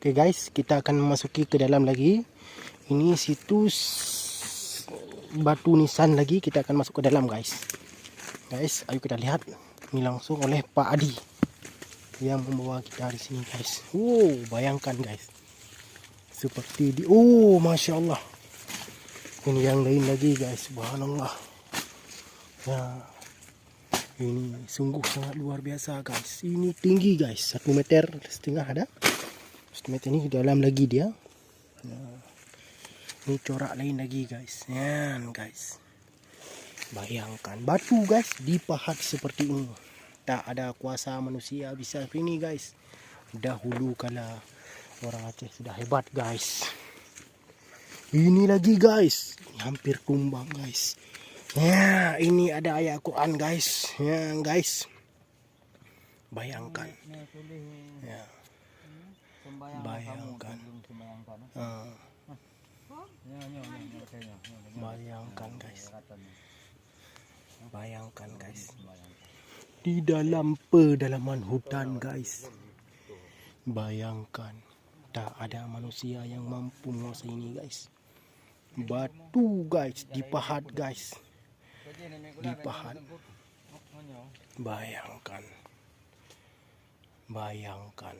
Oke guys, kita akan memasuki ke dalam lagi. Ini situs batu nisan lagi, kita akan masuk ke dalam guys. Guys, ayo kita lihat. Ini langsung oleh Pak Adi yang membawa kita di sini guys. Bayangkan guys. Seperti di Masya Allah. Ini yang lain lagi guys, subhanallah. Ya, ini sungguh sangat luar biasa guys. Ini tinggi guys, 1,5 meter ada. 1 meter ini dalam lagi dia. Nah, ini corak lain lagi guys. Ya guys. Bayangkan batu guys dipahat seperti ini. Tak ada kuasa manusia bisa seperti ini guys. Dahulu kala orang Aceh sudah hebat guys. Ini lagi guys, hampir tumbang guys. Ya, ini ada ayat Quran guys. Ya guys. Bayangkan. Ya. Bayangkan. Bayangkan guys. Bayangkan guys. Di dalam pedalaman hutan guys. Bayangkan. Tak ada manusia yang mampu menguasai ini guys. Batu guys, dipahat guys. Dipahat. Bayangkan. Bayangkan.